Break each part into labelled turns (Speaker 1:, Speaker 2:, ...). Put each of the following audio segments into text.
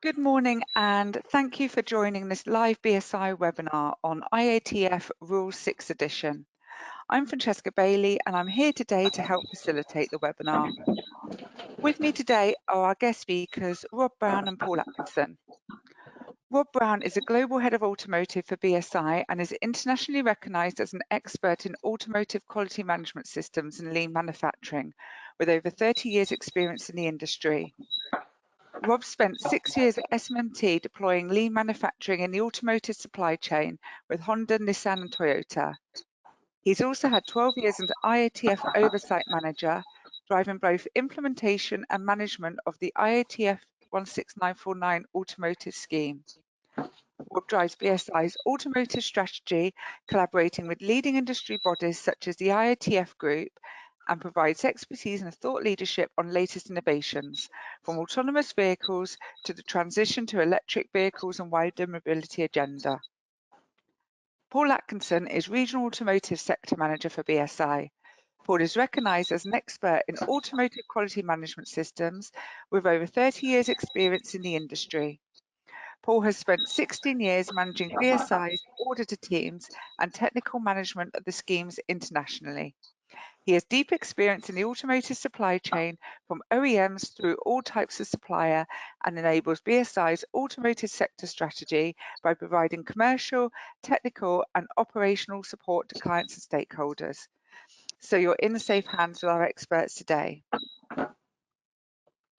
Speaker 1: Good morning and thank you for joining this live BSI webinar on IATF Rule 6 edition. I'm Francesca Bailey and I'm here today to help facilitate the webinar. With me today are our guest speakers, Rob Brown and Paul Atkinson. Rob Brown is a global head of automotive for BSI and is internationally recognised as an expert in automotive quality management systems and lean manufacturing, with over 30 years experience in the industry. Rob spent 6 years at SMMT deploying lean manufacturing in the automotive supply chain with Honda, Nissan and Toyota. He's also had 12 years as IATF Oversight Manager, driving both implementation and management of the IATF 16949 automotive scheme. Rob drives BSI's automotive strategy, collaborating with leading industry bodies such as the IATF Group, and provides expertise and thought leadership on latest innovations, from autonomous vehicles to the transition to electric vehicles and wider mobility agenda. Paul Atkinson is Regional Automotive Sector Manager for BSI. Paul is recognised as an expert in automotive quality management systems with over 30 years experience in the industry. Paul has spent 16 years managing BSI's auditor teams and technical management of the schemes internationally. He has deep experience in the automotive supply chain from OEMs through all types of supplier and enables BSI's automotive sector strategy by providing commercial, technical and operational support to clients and stakeholders. So you're in safe hands with our experts today.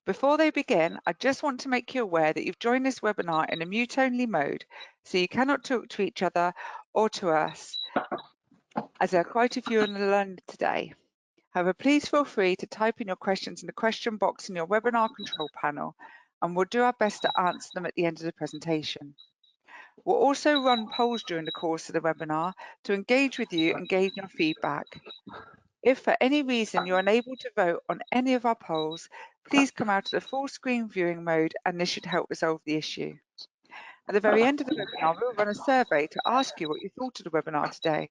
Speaker 1: Before they begin, I just want to make you aware that you've joined this webinar in a mute-only mode, so you cannot talk to each other or to us, as there are quite a few on the line today. However, please feel free to type in your questions in the question box in your webinar control panel, and we'll do our best to answer them at the end of the presentation. We'll also run polls during the course of the webinar to engage with you and gain your feedback. If for any reason you're unable to vote on any of our polls, please come out of the full screen viewing mode and this should help resolve the issue. At the very end of the webinar, we'll run a survey to ask you what you thought of the webinar today.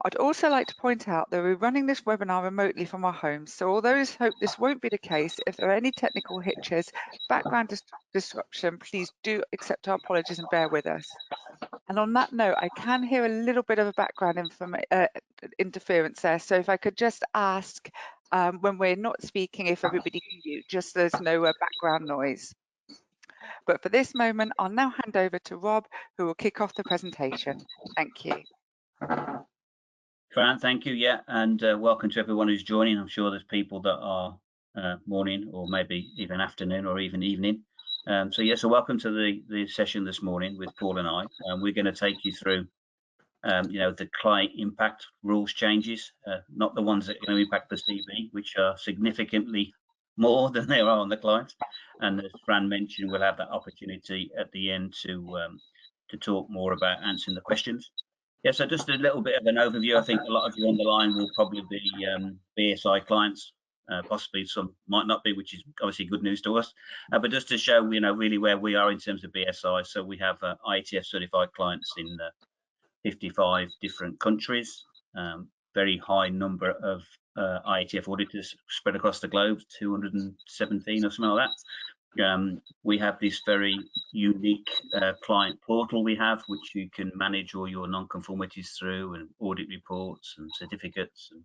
Speaker 1: I'd also like to point out that we're running this webinar remotely from our homes, so although I hope this won't be the case, if there are any technical hitches, background disruption, please do accept our apologies and bear with us. And on that note, I can hear a little bit of a background interference there, so if I could just ask when we're not speaking, if everybody can mute, just so there's no background noise. But for this moment, I'll now hand over to Rob, who will kick off the presentation. Thank you.
Speaker 2: Fran, thank you. Yeah, and welcome to everyone who's joining. I'm sure there's people that are morning or maybe even afternoon or even evening. So welcome to the session this morning with Paul and I. We're going to take you through, the client impact rules changes, not the ones that are going to impact the CB, which are significantly more than there are on the client. And as Fran mentioned, we'll have that opportunity at the end to talk more about answering the questions. Yeah, so just a little bit of an overview. I think a lot of you on the line will probably be BSI clients, possibly some might not be, which is obviously good news to us. But just to show, really where we are in terms of BSI. So we have IATF certified clients in 55 different countries, very high number of IATF auditors spread across the globe, 217 or something like that. We have this very unique client portal we have, which you can manage all your non-conformities through, and audit reports and certificates and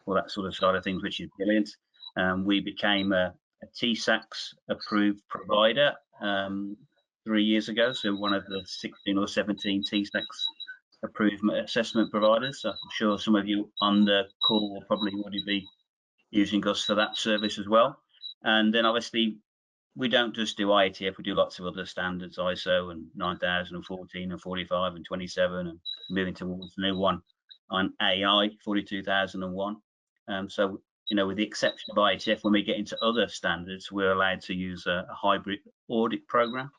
Speaker 2: all that sort of side of things, which is brilliant. We became a TSAX approved provider 3 years ago, so one of the 16 or 17 TSAX approved assessment providers. So I'm sure some of you on the call will probably already be using us for that service as well. And then obviously we don't just do IATF, we do lots of other standards, ISO and 9014 and 45 and 27, and moving towards the new one on AI 42001. So, with the exception of IATF, when we get into other standards, we're allowed to use a hybrid audit program,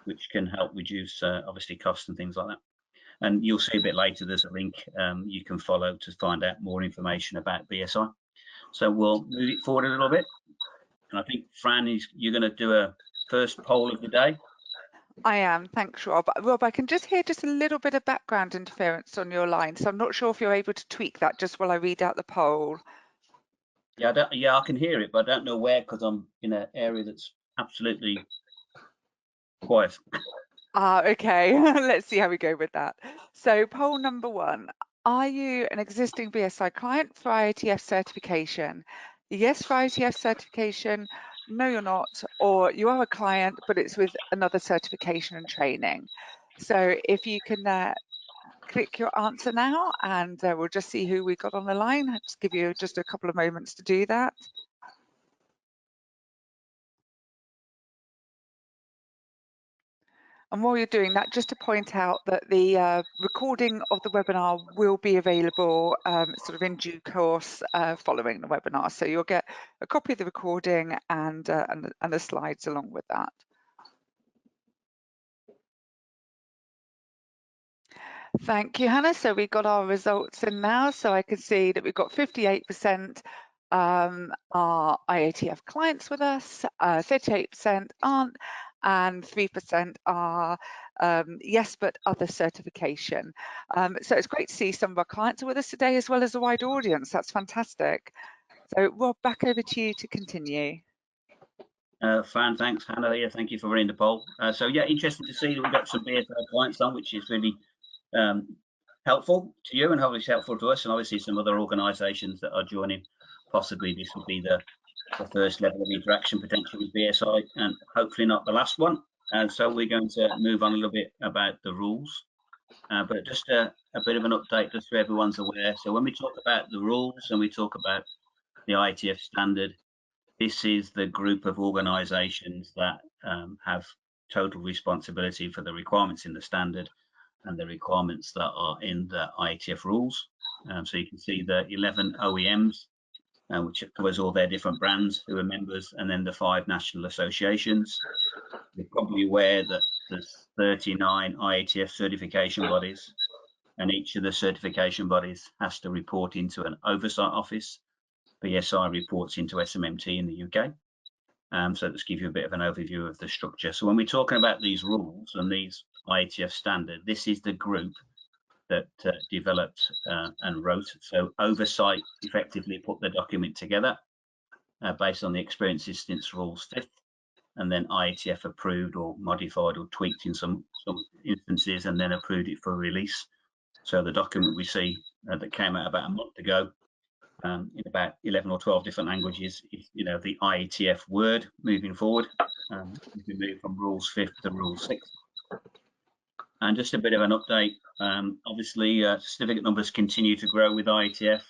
Speaker 2: which can help reduce obviously costs and things like that. And you'll see a bit later, there's a link you can follow to find out more information about BSI. So we'll move it forward a little bit. And I think, Fran, you're going to do a first poll of the day.
Speaker 1: I am, thanks, Rob. Rob, I can just hear just a little bit of background interference on your line, so I'm not sure if you're able to tweak that just while I read out the poll.
Speaker 2: Yeah, I can hear it, but I don't know where, because I'm in an area that's absolutely quiet.
Speaker 1: Okay, let's see how we go with that. So poll number 1, are you an existing BSI client for IATF certification? Yes for IATF certification, no you're not, or you are a client but it's with another certification and training. So if you can click your answer now, and we'll just see who we got on the line. I'll just give you just a couple of moments to do that. And while you're doing that, just to point out that the recording of the webinar will be available sort of in due course following the webinar. So you'll get a copy of the recording and the slides along with that. Thank you, Hannah. So we got our results in now. So I can see that we've got 58% are IATF clients with us, 38% aren't, and 3% are yes, but other certification. So it's great to see some of our clients are with us today, as well as a wide audience. That's fantastic. So Rob, back over to you to continue.
Speaker 2: Fran, thanks. Hannah, yeah, thank you for running the poll. So yeah, interesting to see that we've got some BSI clients on, which is really helpful to you and obviously helpful to us, and obviously some other organisations that are joining. Possibly this will be the first level of interaction potentially with BSI, and hopefully not the last one. And so we're going to move on a little bit about the rules, but just a bit of an update just so everyone's aware. So when we talk about the rules and we talk about the IATF standard, this is the group of organisations that have total responsibility for the requirements in the standard and the requirements that are in the IATF rules. So you can see the 11 OEMs, which covers all their different brands who are members, and then the 5 national associations. You're probably aware that there's 39 IATF certification bodies, and each of the certification bodies has to report into an oversight office. BSI reports into SMMT in the UK. So let's give you a bit of an overview of the structure. So when we're talking about these rules and these IATF standard, this is the group that developed and wrote. So oversight effectively put the document together based on the experiences since rules 5th, and then IATF approved or modified or tweaked in some instances, and then approved it for release. So the document we see that came out about a month ago in about 11 or 12 different languages, you know, the IATF word moving forward. We move from rules 5th to rules 6th. And just a bit of an update, obviously certificate numbers continue to grow with IATF.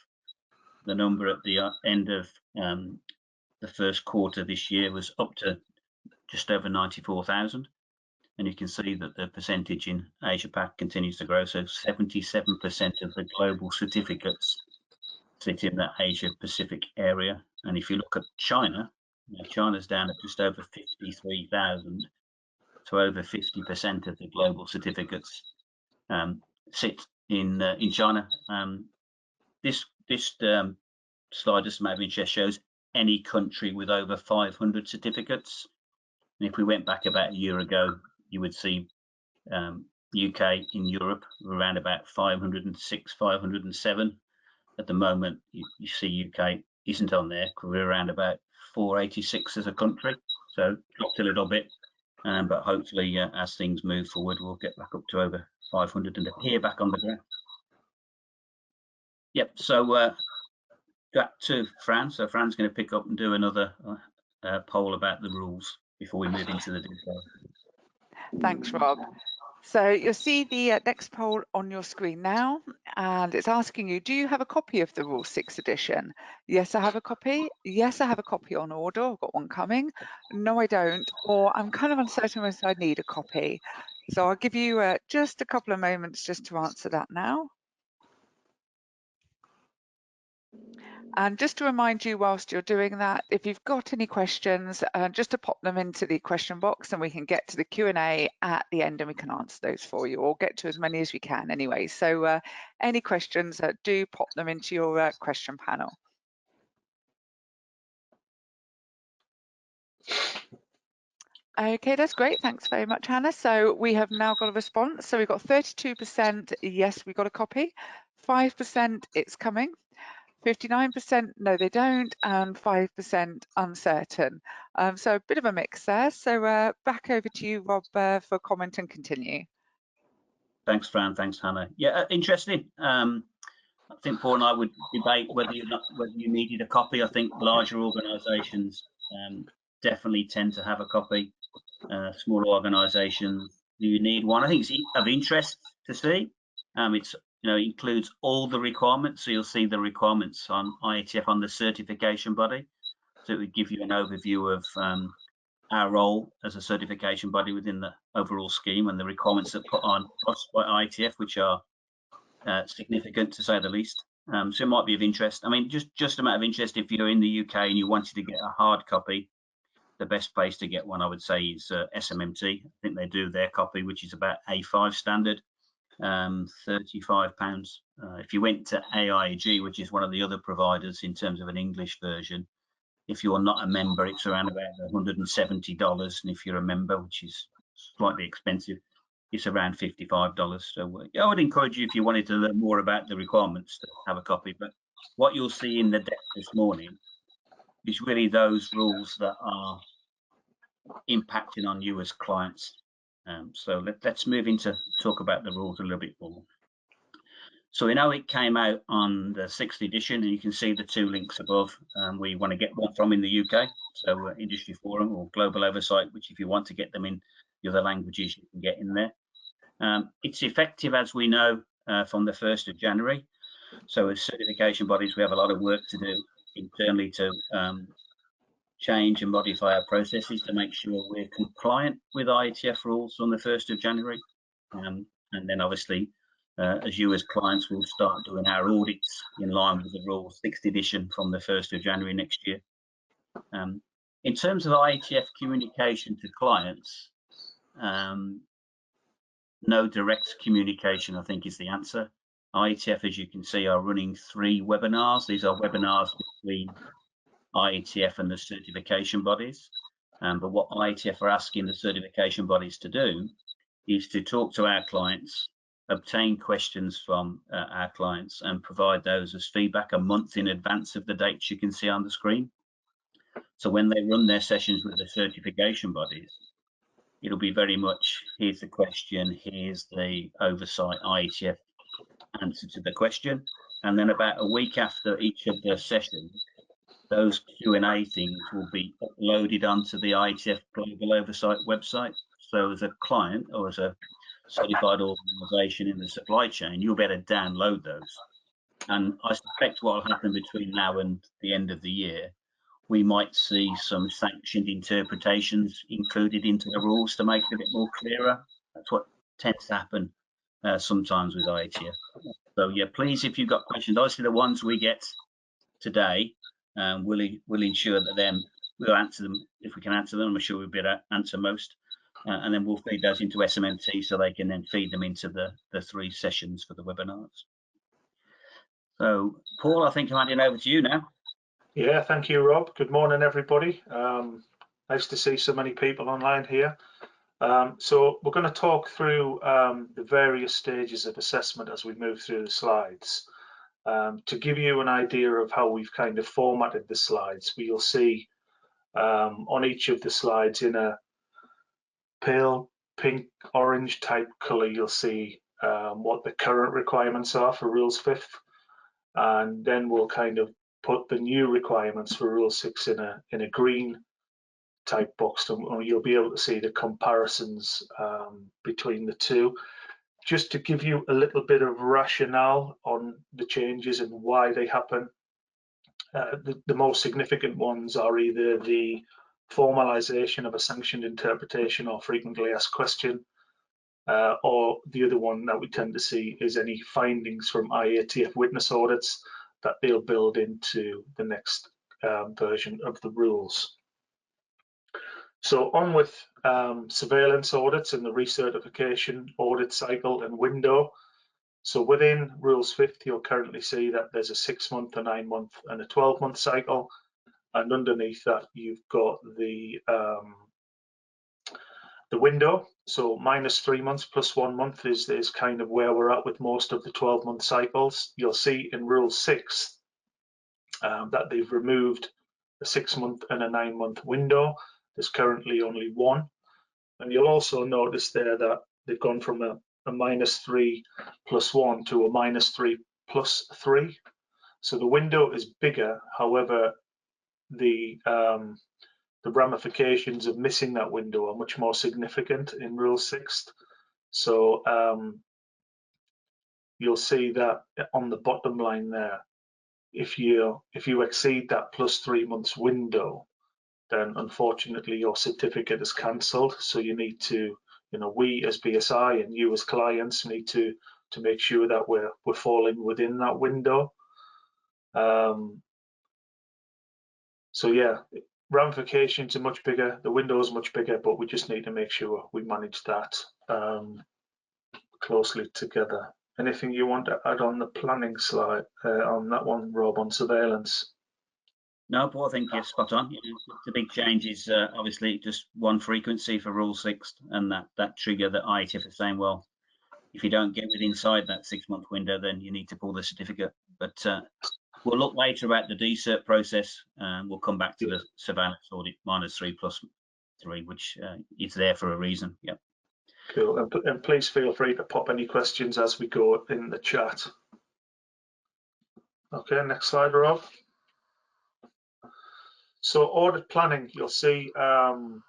Speaker 2: The number at the end of the first quarter this year was up to just over 94,000. And you can see that the percentage in Asia Pac continues to grow. So 77% of the global certificates sit in the Asia Pacific area. And if you look at China, China's down at just over 53,000. So over 50% of the global certificates sit in China. This slide just maybe just shows any country with over 500 certificates. And if we went back about a year ago, you would see UK in Europe around about 506, 507. At the moment, you see UK isn't on there. We're around about 486 as a country, so dropped a little bit. But hopefully, as things move forward, we'll get back up to over 500 and appear back on the graph. Yep. So back to Fran. So Fran's going to pick up and do another poll about the rules before we move into the detail.
Speaker 1: Thanks, Rob. So you'll see the next poll on your screen now, and it's asking you, do you have a copy of the Rule 6 edition? Yes, I have a copy. Yes, I have a copy on order. I've got one coming. No, I don't. Or I'm kind of uncertain whether I need a copy. So I'll give you just a couple of moments just to answer that now. And just to remind you, whilst you're doing that, if you've got any questions, just to pop them into the question box, and we can get to the Q&A at the end and we can answer those for you, or get to as many as we can anyway. So any questions, do pop them into your question panel. Okay, that's great. Thanks very much, Hannah. So we have now got a response. So we've got 32% yes, we got a copy, 5% it's coming, 59% no they don't, and 5% uncertain. So a bit of a mix there. So back over to you, Rob, for comment and continue.
Speaker 2: Thanks, Fran. Thanks, Hannah. Yeah, interesting. I think Paul and I would debate whether you needed a copy. I think larger organisations definitely tend to have a copy. Smaller organisations, do you need one? I think it's of interest to see. It's includes all the requirements, so you'll see the requirements on IATF on the certification body. So it would give you an overview of our role as a certification body within the overall scheme and the requirements that put on us by IATF, which are significant to say the least. So it might be of interest. I mean, just a matter of interest, if you're in the UK and you wanted to get a hard copy, the best place to get one, I would say, is SMMT. I think they do their copy, which is about A5 standard, £35. If you went to AIG, which is one of the other providers in terms of an English version, if you're not a member, it's around about $170, and if you're a member, which is slightly expensive, it's around $55. So I would encourage you, if you wanted to learn more about the requirements, to have a copy. But what you'll see in the deck this morning is really those rules that are impacting on you as clients. So let's move into talk about the rules a little bit more. So we know it came out on the 6th edition, and you can see the 2 links above. We want to get one from in the UK, so Industry Forum or Global Oversight, which if you want to get them in the other languages, you can get in there. It's effective, as we know, from the 1st of January. So as certification bodies, we have a lot of work to do internally to change and modify our processes to make sure we're compliant with IATF rules on the 1st of January. And then obviously, as you as clients will start doing our audits in line with the rules 6th edition from the 1st of January next year. In terms of IATF communication to clients, no direct communication, I think, is the answer. IATF, as you can see, are running 3 webinars. These are webinars between IATF and the certification bodies. But what IATF are asking the certification bodies to do is to talk to our clients, obtain questions from our clients, and provide those as feedback a month in advance of the dates you can see on the screen. So when they run their sessions with the certification bodies, it'll be very much, here's the question, here's the oversight IATF answer to the question. And then about a week after each of the sessions, those Q&A things will be uploaded onto the IATF Global Oversight website. So as a client or as a certified organisation in the supply chain, you'll be able to download those. And I suspect what will happen between now and the end of the year, we might see some sanctioned interpretations included into the rules to make it a bit more clearer. That's what tends to happen sometimes with IATF. So yeah, please, if you've got questions, obviously the ones we get today, we'll ensure that we'll answer them if we can answer them. I'm sure we'll be able to answer most. And then we'll feed those into SMMT so they can then feed them into the 3 sessions for the webinars. So, Paul, I think I'm handing over to you now.
Speaker 3: Yeah, thank you, Rob. Good morning, everybody. Nice to see so many people online here. So we're going to talk through the various stages of assessment as we move through the slides. To give you an idea of how we've kind of formatted the slides, we'll see on each of the slides in a pale pink orange type color, you'll see what the current requirements are for Rules 5th, and then we'll kind of put the new requirements for Rule 6 in a green type box, and you'll be able to see the comparisons between the 2. Just to give you a little bit of rationale on the changes and why they happen, the most significant ones are either the formalization of a sanctioned interpretation or frequently asked question, or the other one that we tend to see is any findings from IATF witness audits that they'll build into the next version of the rules. So on with surveillance audits and the recertification audit cycle and window. So within Rules 5th, you'll currently see that there's a 6-month, a 9-month, and a 12-month cycle. And underneath that, you've got the window. So -3 months plus 1 month is kind of where we're at with most of the 12-month cycles. You'll see in Rule 6, that they've removed a 6-month and a 9-month window. There's currently only one. And you'll also notice there that they've gone from a -3 + 1 to a -3 + 3. So the window is bigger. However, the ramifications of missing that window are much more significant in Rule 6. So you'll see that on the bottom line there, if you exceed that +3 months window, then unfortunately your certificate is cancelled. So you need to, we as BSI and you as clients need to make sure that we're falling within that window. So yeah, ramifications are much bigger, the window is much bigger, but we just need to make sure we manage that closely together. Anything you want to add on the planning slide, on that one, Rob, on surveillance?
Speaker 2: No, Paul, I think you're spot on. The big change is obviously just one frequency for Rule 6, and that trigger that IATF is saying, well, if you don't get within inside that 6-month window, then you need to pull the certificate. But we'll look later at the decert process, and we'll come back to the surveillance audit -3 + 3, which is there for a reason. Yep.
Speaker 3: Cool. And please feel free to pop any questions as we go in the chat. Okay, next slide, Rob. So audit planning, you'll see the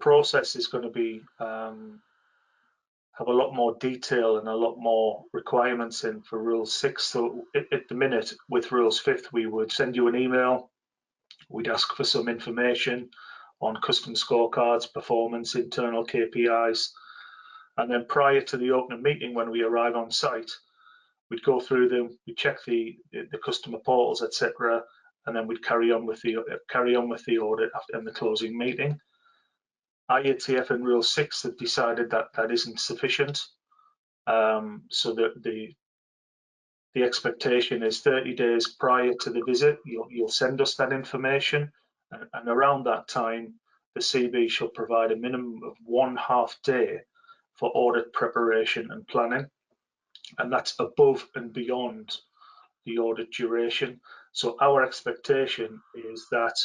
Speaker 3: process is going to be have a lot more detail and a lot more requirements in for Rule 6. So at the minute with Rules 5th, we would send you an email, we'd ask for some information on custom scorecards, performance, internal KPIs, and then prior to the opening meeting when we arrive on site, we'd go through them, we'd check the customer portals, etc., and then we'd carry on with the audit in the closing meeting. IATF and Rule 6 have decided that that isn't sufficient, so that the expectation is 30 days prior to the visit, you'll send us that information, and around that time, the CB shall provide a minimum of 1/2 day for audit preparation and planning, and that's above and beyond the audit duration. So our expectation is that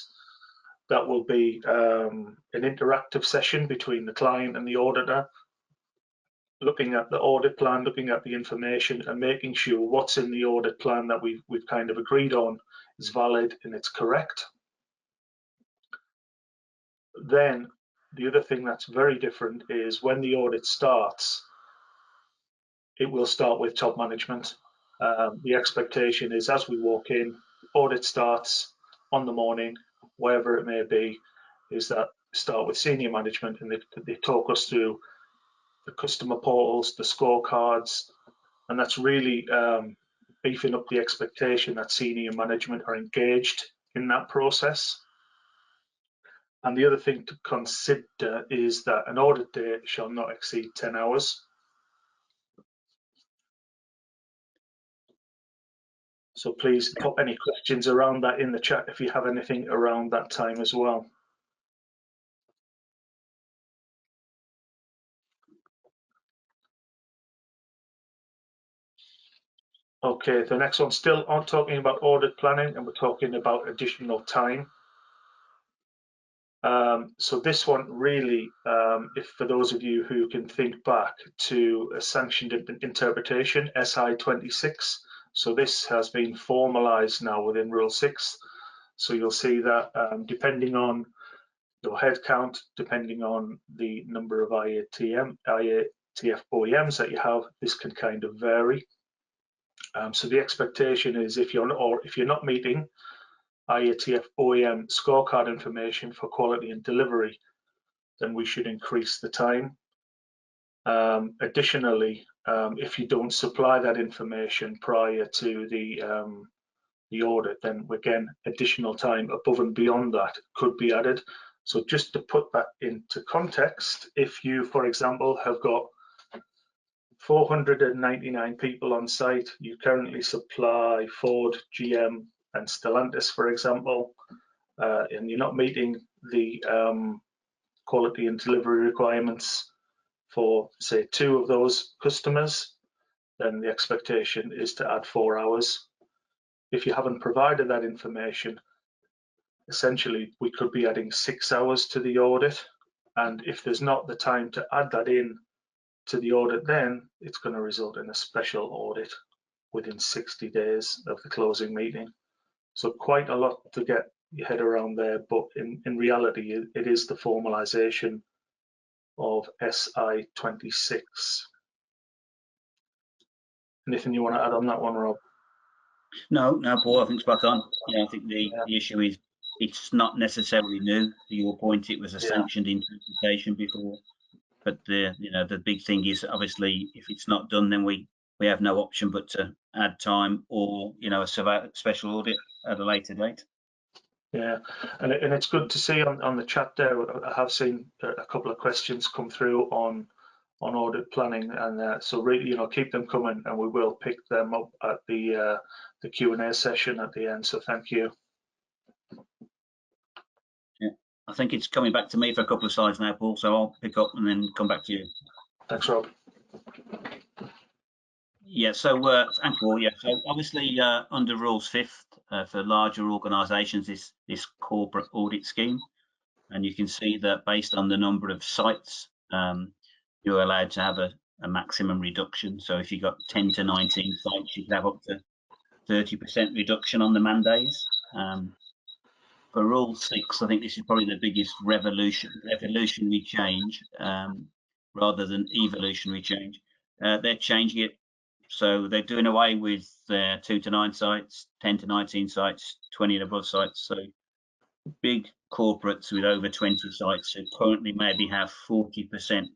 Speaker 3: that will be an interactive session between the client and the auditor, looking at the audit plan, looking at the information, and making sure what's in the audit plan that we've kind of agreed on is valid and it's correct. Then the other thing that's very different is when the audit starts, it will start with top management. The expectation is as we walk in, audit starts on the morning, wherever it may be, is that start with senior management, and they talk us through the customer portals, the scorecards, and that's really beefing up the expectation that senior management are engaged in that process. And the other thing to consider is that an audit day shall not exceed 10 hours. So please pop any questions around that in the chat if you have anything around that time as well. Okay, the next one, still on talking about audit planning, and we're talking about additional time. So this one really, if for those of you who can think back to a sanctioned interpretation, SI 26, so this has been formalized now within Rule 6. So you'll see that depending on your head count, depending on the number of IATF OEMs that you have, this can kind of vary. So the expectation is if you're not meeting IATF OEM scorecard information for quality and delivery, then we should increase the time. Additionally, if you don't supply that information prior to the audit, then again, additional time above and beyond that could be added. So just to put that into context, if you, for example, have got 499 people on site, you currently supply Ford, GM, and Stellantis, for example, and you're not meeting the quality and delivery requirements for, say, 2 of those customers, then the expectation is to add 4 hours. if you haven't provided that information, essentially we could be adding 6 hours to the audit, and if there's not the time to add that in to the audit, then it's going to result in a special audit within 60 days of the closing meeting. So quite a lot to get your head around there, but in reality it is the formalization of SI 26. Anything you want to add on that one, Rob?
Speaker 2: No, Paul, I think spot on. I think the issue is it's not necessarily new. To your point, it was a sanctioned interpretation before, but the big thing is obviously if it's not done, then we have no option but to add time or a special audit at a later date.
Speaker 3: Yeah, and it's good to see on the chat there. I have seen a couple of questions come through on audit planning, and so really, keep them coming, and we will pick them up at the Q&A session at the end. So thank you.
Speaker 2: Yeah, I think it's coming back to me for a couple of slides now, Paul. So I'll pick up and then come back to you.
Speaker 3: Thanks, Rob.
Speaker 2: Yeah, so thanks, Paul. Yeah, so obviously under Rules 5th for larger organisations, this corporate audit scheme, and you can see that based on the number of sites, you're allowed to have a maximum reduction. So if you've got 10 to 19 sites, you can have up to 30% reduction on the man days. For Rule 6, I think this is probably the biggest revolutionary change rather than evolutionary change. They're changing it. So they're doing away with 2 to 9 sites, 10 to 19 sites, 20 and above sites. So big corporates with over 20 sites who currently maybe have 40%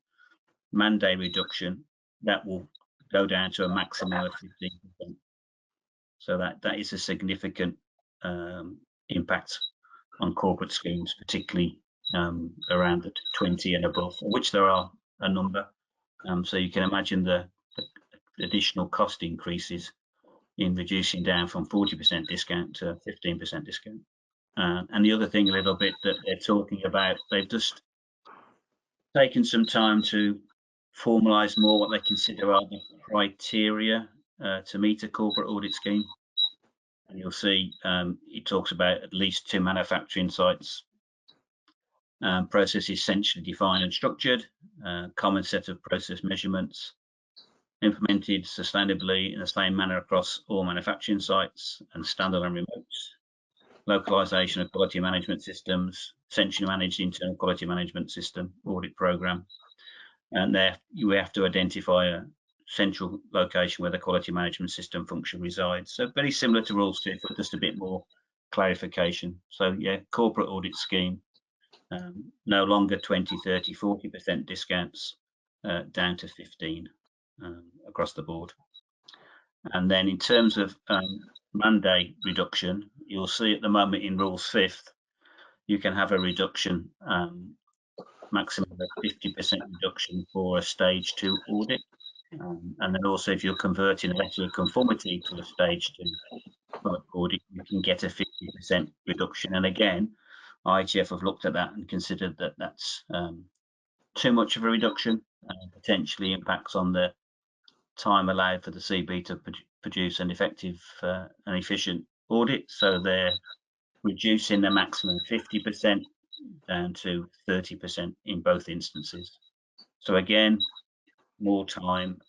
Speaker 2: man-day reduction, that will go down to a maximum of 15%. So that is a significant impact on corporate schemes, particularly around the 20 and above, which there are a number. So you can imagine the additional cost increases in reducing down from 40% discount to 15% discount. And the other thing a little bit that they're talking about, they've just taken some time to formalise more what they consider are the criteria to meet a corporate audit scheme. And you'll see it talks about at least 2 manufacturing sites, process essentially defined and structured, common set of process measurements, implemented sustainably in the same manner across all manufacturing sites and standalone remotes, localization of quality management systems, centrally managed internal quality management system, audit program, and there you have to identify a central location where the quality management system function resides. So very similar to Rules 5, but just a bit more clarification. So yeah, corporate audit scheme, no longer 20, 30, 40% discounts, down to 15 across the board. And then in terms of man-day reduction, you'll see at the moment in Rules 5th, you can have a reduction, maximum of 50% reduction for a stage 2 audit. And then also if you're converting a letter of conformity to a stage 2 audit, you can get a 50% reduction. And again, IATF have looked at that and considered that that's too much of a reduction, potentially impacts on the time allowed for the CB to produce an effective and efficient audit. So they're reducing the maximum 50% down to 30% in both instances. So again, more time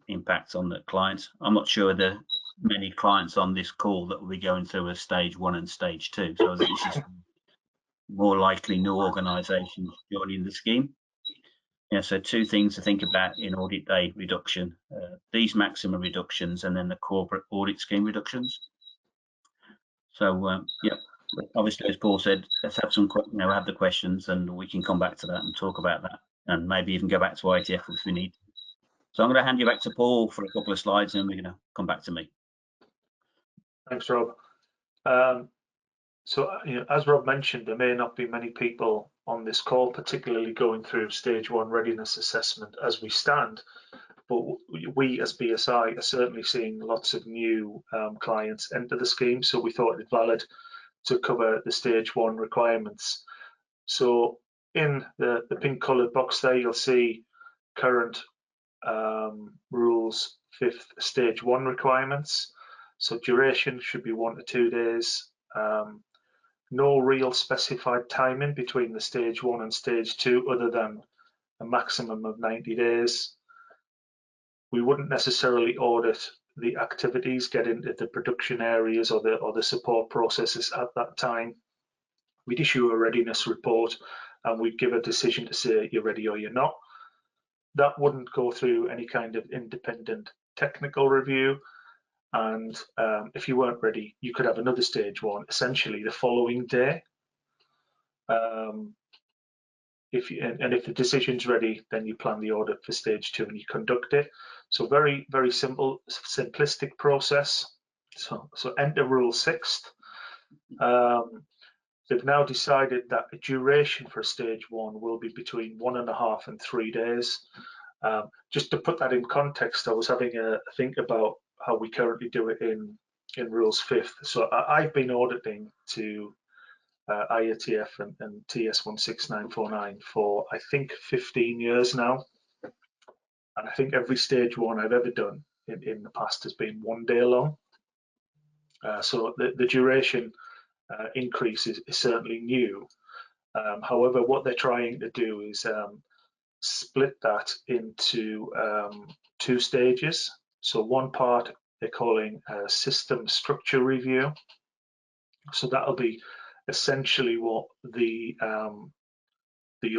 Speaker 2: impacts on the clients. I'm not sure there are many clients on this call that will be going through a stage 1 and stage 2. So this is more likely new organisations joining the scheme. Yeah, so 2 things to think about in audit day reduction, these maximum reductions and then the corporate audit scheme reductions. So yeah, obviously as Paul said, let's have some, have the questions and we can come back to that and talk about that and maybe even go back to IATF if we need. So I'm going to hand you back to Paul for a couple of slides and we're going to come back to me.
Speaker 3: Thanks, Rob. So as Rob mentioned, there may not be many people on this call, particularly going through stage 1 readiness assessment as we stand, but we as BSI are certainly seeing lots of new clients enter the scheme, so we thought it valid to cover the stage 1 requirements. So in the pink coloured box there, you'll see current Rules 5th stage 1 requirements. So duration should be 1 to 2 days. No real specified timing between the stage 1 and stage 2 other than a maximum of 90 days. We wouldn't necessarily audit the activities, get into the production areas or the support processes at that time. We'd issue a readiness report and we'd give a decision to say you're ready or you're not. That wouldn't go through any kind of independent technical review. And if you weren't ready, you could have another stage 1 essentially the following day. If the decision's ready, then you plan the audit for stage 2 and you conduct it. So very, very simple, simplistic process. So enter rule 6. They've now decided that the duration for stage 1 will be between 1.5 and 3 days. Just to put that in context, I was having a think about how we currently do it in rules 5th. So I've been auditing to IATF and TS 16949 for I think 15 years now, and I think every stage 1 I've ever done in the past has been 1 day long. So the duration increase is certainly new. However, what they're trying to do is split that into 2 stages. So one part they're calling a system structure review. So that'll be essentially what the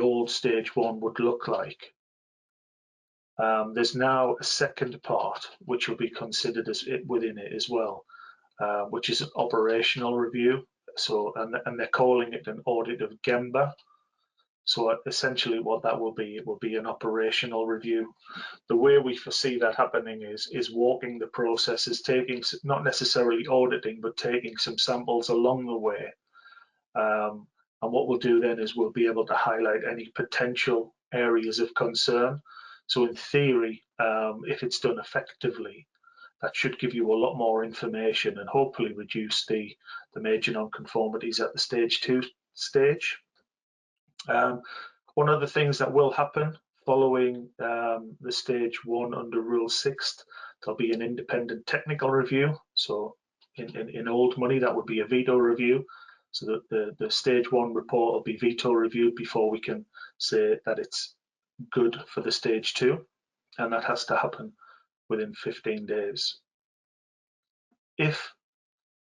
Speaker 3: old stage 1 would look like. There's now a second part which will be considered as within it as well, which is an operational review. So and they're calling it an audit of Gemba. So essentially what that will be, it will be an operational review. The way we foresee that happening is walking the processes, taking, not necessarily auditing, but taking some samples along the way. And what we'll do then is we'll be able to highlight any potential areas of concern. So in theory, if it's done effectively, that should give you a lot more information and hopefully reduce the major non-conformities at the stage 2 stage. One of the things that will happen following the stage 1 under rule 6, there'll be an independent technical review. So in old money, that would be a veto review. So that the stage 1 report will be veto reviewed before we can say that it's good for the stage 2, and that has to happen within 15 days. If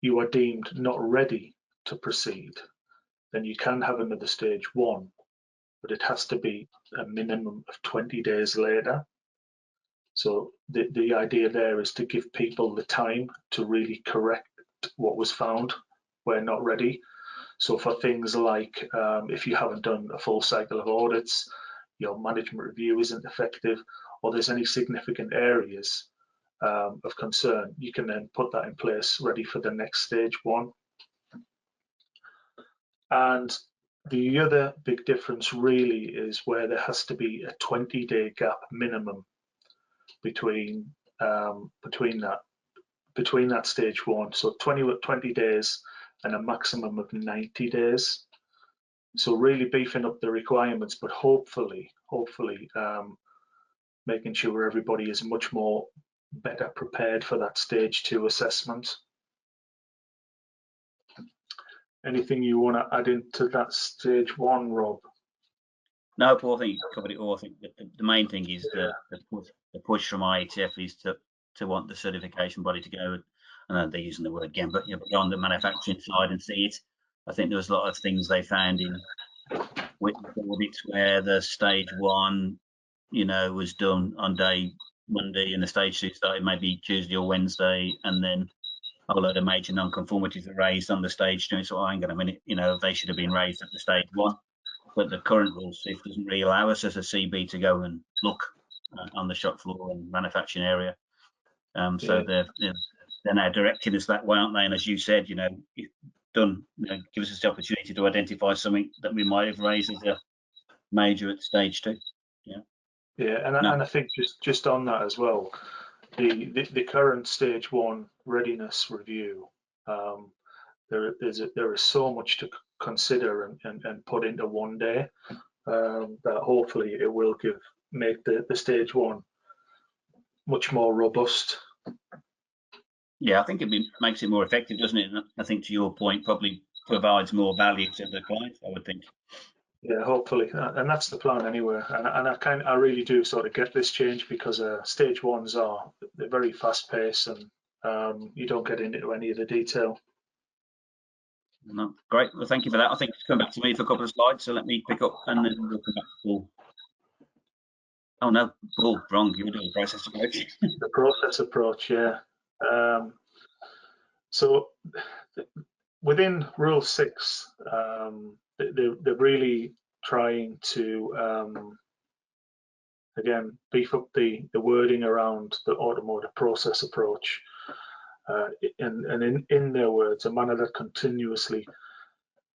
Speaker 3: you are deemed not ready to proceed, then you can have another stage 1, but it has to be a minimum of 20 days later. So the idea there is to give people the time to really correct what was found where not ready. So for things like if you haven't done a full cycle of audits, your management review isn't effective, or there's any significant areas of concern, you can then put that in place ready for the next stage 1. And the other big difference really is where there has to be a 20-day gap minimum between that stage 1. So 20 days and a maximum of 90 days. So really beefing up the requirements, but hopefully making sure everybody is much more better prepared for that stage 2 assessment. Anything you want to add into that stage 1, Rob?
Speaker 2: No, Paul, I think you covered it all. I think the main thing is the push from IATF is to want the certification body to go, I know they're using the word again, but go on the manufacturing side and see it. I think there was a lot of things they found in witness audits where the stage 1, was done on day Monday and the stage 2 started maybe Tuesday or Wednesday, and then a load of major non-conformities are raised on the stage 2. So hang on a minute, they should have been raised at the stage 1. But the current rule 6 doesn't really allow us as a CB to go and look on the shop floor and manufacturing area. So they're now directing us that way, aren't they? And as you said, give us the opportunity to identify something that we might have raised as a major at stage 2.
Speaker 3: And I think just on that as well, the current stage 1 readiness review, there is so much to consider and put into 1 day that hopefully it will make the stage 1 much more robust.
Speaker 2: Yeah, I think it makes it more effective, doesn't it? And I think, to your point, probably provides more value to the client, I would think.
Speaker 3: Yeah, hopefully, and that's the plan anyway. And I really do sort of get this change, because stage ones they're very fast paced, and you don't get into any of the detail.
Speaker 2: No, great. Well, thank you for that. I think it's come back to me for a couple of slides, so let me pick up and then we'll come back to Paul. Oh no, Paul, wrong. You're doing the process approach.
Speaker 3: The process approach, yeah. So within Rule 6, they're really trying to again beef up the wording around the automotive process approach, and in their words, a manner that continuously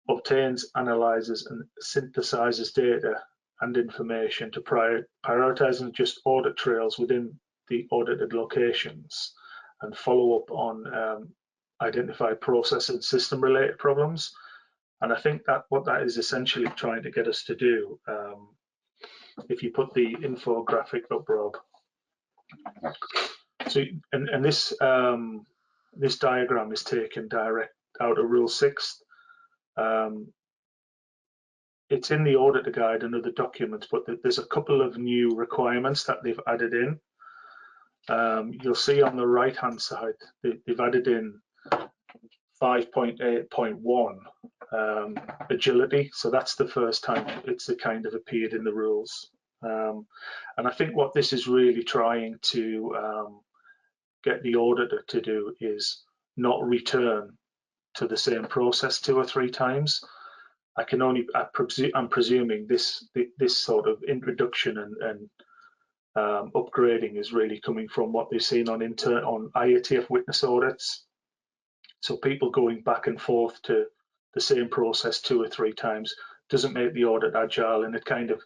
Speaker 3: obtains, analyzes, and synthesizes data and information to prioritize and adjust audit trails within the audited locations, and follow up on identified process and system related problems. And I think that what that is essentially trying to get us to do, if you put the infographic up, Rob. So, and this diagram is taken direct out of Rule 6. It's in the auditor guide and other documents, but there's a couple of new requirements that they've added in. You'll see on the right hand side, they've added in 5.8.1 agility. So that's the first time it's kind of appeared in the rules. And I think what this is really trying to get the auditor to do is not return to the same process 2 or 3 times. I'm presuming this sort of introduction and upgrading is really coming from what they've seen on IATF witness audits. So people going back and forth to the same process 2 or 3 times doesn't make the audit agile, and it kind of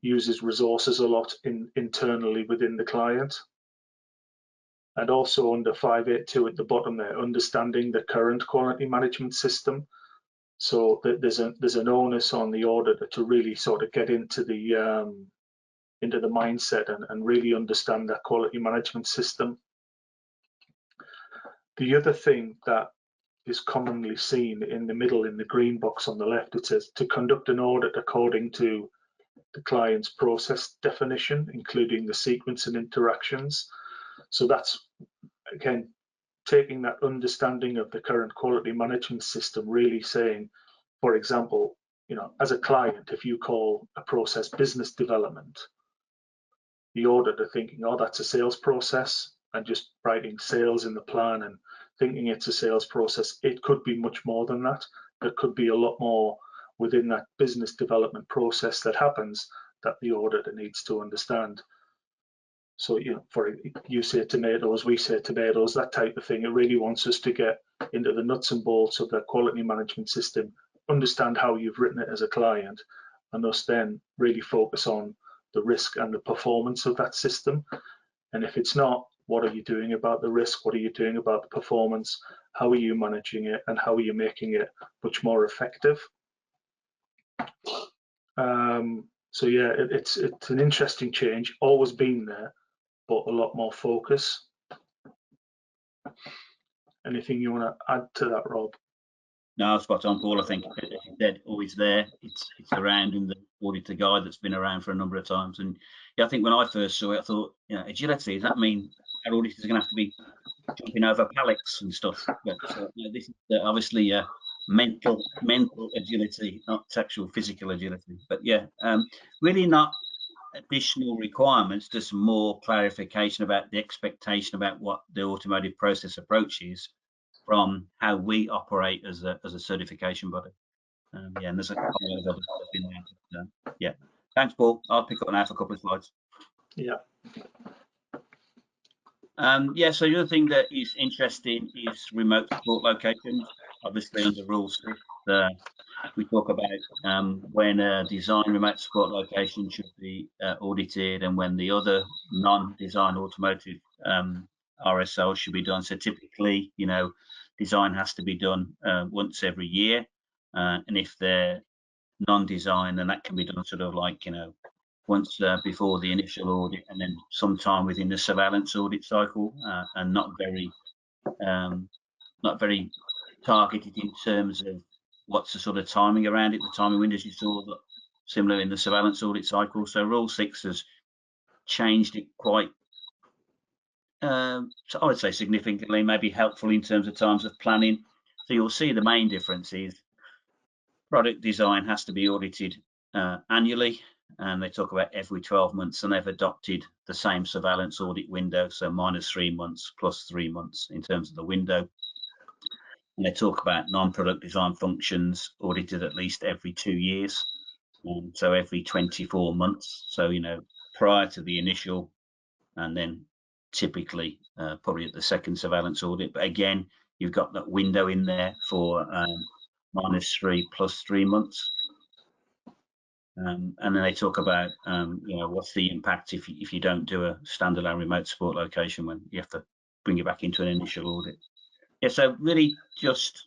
Speaker 3: uses resources a lot internally within the client. And also under 582 at the bottom there, understanding the current quality management system. So there's an onus on the auditor to really sort of get into the mindset and really understand that quality management system. The other thing that is commonly seen in the middle, in the green box on the left, it says to conduct an audit according to the client's process definition, including the sequence and interactions. So that's, again, taking that understanding of the current quality management system, really saying, for example, as a client, if you call a process business development, the auditor thinking, oh, that's a sales process, and just writing sales in the plan and thinking it's a sales process. It could be much more than that. There could be a lot more within that business development process that happens that the auditor needs to understand. So, for you say tomatoes, we say tomatoes, that type of thing. It really wants us to get into the nuts and bolts of the quality management system, understand how you've written it as a client, and thus then really focus on the risk and the performance of that system. And if it's not, what are you doing about the risk? What are you doing about the performance? How are you managing it? And how are you making it much more effective? So yeah, it's an interesting change, always been there, but a lot more focus. Anything you want to add to that, Rob?
Speaker 2: No, spot on, Paul. I think they're always there. It's around in the auditor guide that's been around for a number of times. And yeah, I think when I first saw it, I thought, agility, does that mean our auditors are going to have to be jumping over pallets and stuff? But this is obviously mental agility, not actual physical agility. But yeah, really not additional requirements, just more clarification about the expectation about what the automotive process approach is from how we operate as a certification body. Yeah, and there's a couple of other stuff in there. But, yeah, thanks, Paul. I'll pick up now for a couple of slides.
Speaker 3: Yeah.
Speaker 2: Yeah, so the other thing that is interesting is remote support locations. Obviously, under Rule 6, we talk about when a design remote support location should be audited, and when the other non-design automotive RSL should be done. So typically, design has to be done once every year, and if they're non-design, then that can be done sort of like once before the initial audit, and then sometime within the surveillance audit cycle, and not very not very targeted in terms of what's the sort of timing around it, the timing windows you saw, that similar in the surveillance audit cycle. So Rule 6 has changed it quite, so I would say significantly, maybe helpful in terms of times of planning. So you'll see the main difference is product design has to be audited annually, and they talk about every 12 months, and they've adopted the same surveillance audit window, so -3 months plus 3 months in terms of the window. And they talk about non-product design functions audited at least every 2 years, so every 24 months. So, you know, prior to the initial, and then typically probably at the second surveillance audit. But again, you've got that window in there for -3 plus 3 months. And then they talk about, you know, what's the impact if you don't do a standalone remote support location when you have to bring it back into an initial audit. Yeah, so really just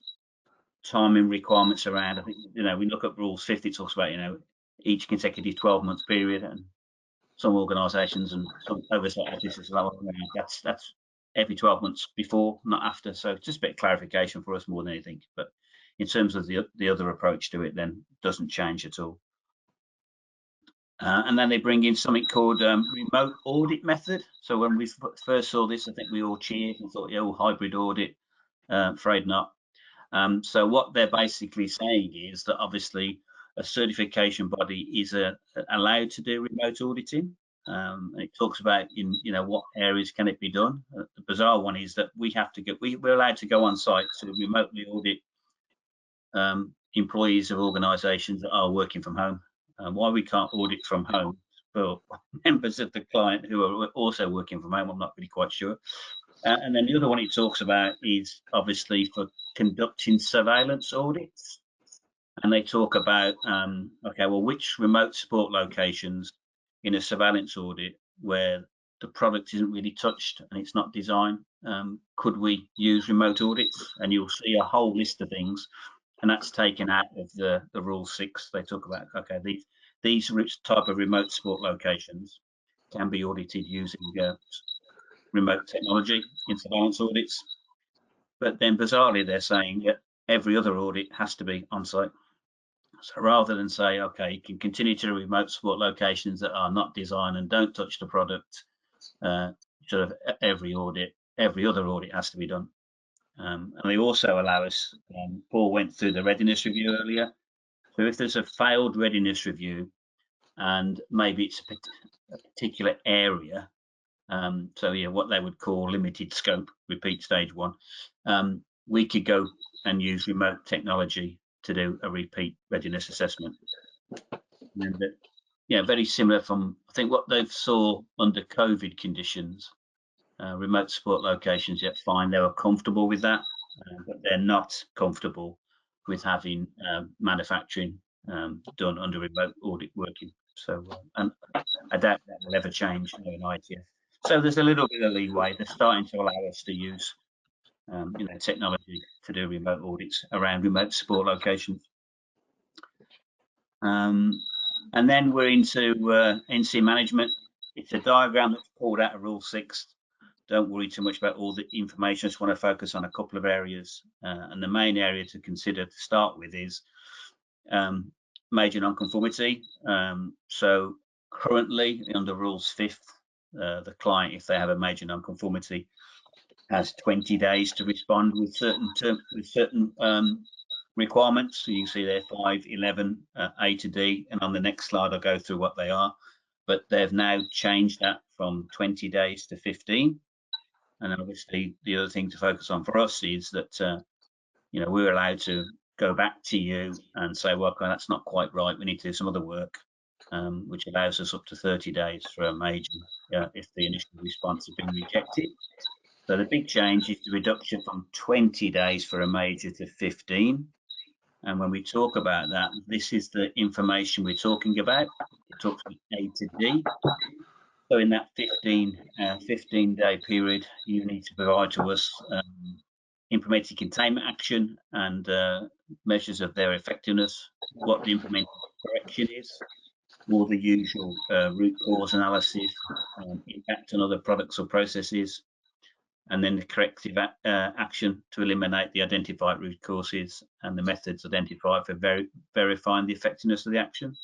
Speaker 2: timing requirements around. I think, you know, we look at Rules 50, it talks about, you know, each consecutive 12-month period, and some organisations and some oversight offices allow that's every 12 months before, not after. So just a bit of clarification for us more than anything. But in terms of the other approach to it, then it doesn't change at all. And then they bring in something called remote audit method. So when we first saw this, I think we all cheered and thought, yeah, hybrid audit. Afraid not. So what they're basically saying is that obviously a certification body is allowed to do remote auditing. It talks about in, you know, what areas can it be done. The bizarre one is that we have to we're allowed to go on site to remotely audit employees of organisations that are working from home. Why we can't audit from home for members of the client who are also working from home, I'm not really quite sure. And then the other one it talks about is obviously for conducting surveillance audits. And they talk about, okay, well, which remote support locations in a surveillance audit where the product isn't really touched and it's not designed, could we use remote audits? And you'll see a whole list of things, and that's taken out of the Rule 6. They talk about, okay, these type of remote support locations can be audited using remote technology in surveillance audits. But then bizarrely, they're saying that every other audit has to be on site. So rather than say, okay, you can continue to remote support locations that are not designed and don't touch the product, sort of every other audit has to be done. And they also allow us, Paul went through the readiness review earlier. So if there's a failed readiness review and maybe it's a particular area, so yeah, what they would call limited scope, repeat stage 1, we could go and use remote technology to do a repeat readiness assessment. And yeah, very similar from, I think, what they've saw under COVID conditions, remote support locations, yet fine, they were comfortable with that, but they're not comfortable with having manufacturing done under remote audit working. So, and I doubt that will ever change in IATF. So there's a little bit of leeway. They're starting to allow us to use, you know, technology to do remote audits around remote support locations. And then we're into NC management. It's a diagram that's pulled out of Rule 6. Don't worry too much about all the information. I just want to focus on a couple of areas. And the main area to consider to start with is major non-conformity. So currently under Rules 5th, the client, if they have a major non-conformity, has 20 days to respond with certain requirements. So you can see there 5, 11, A to D, and on the next slide I'll go through what they are. But they've now changed that from 20 days to 15. And obviously the other thing to focus on for us is that you know, we're allowed to go back to you and say, well, okay, that's not quite right, we need to do some other work, which allows us up to 30 days for a major if the initial response has been rejected. So the big change is the reduction from 20 days for a major to 15. And when we talk about that, this is the information we're talking about. It talks about A to D. So in that 15-day period, you need to provide to us implemented containment action and measures of their effectiveness, what the implemented correction is, all the usual root cause analysis, impact on other products or processes, and then the corrective action to eliminate the identified root causes and the methods identified for verifying the effectiveness of the action.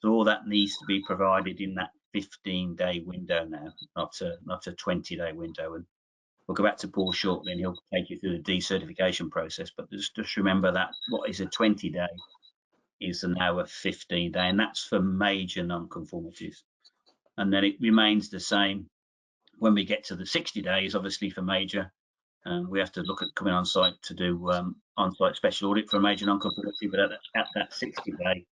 Speaker 2: So all that needs to be provided in that 15-day window now, not a 20-day window. And we'll go back to Paul shortly, and he'll take you through the decertification process. But just remember that what is a 20-day is now a 15-day, and that's for major non-conformities. And then it remains the same when we get to the 60 days, obviously for major. We have to look at coming on site to do on-site special audit for a major non-conformity, but at that 60-day,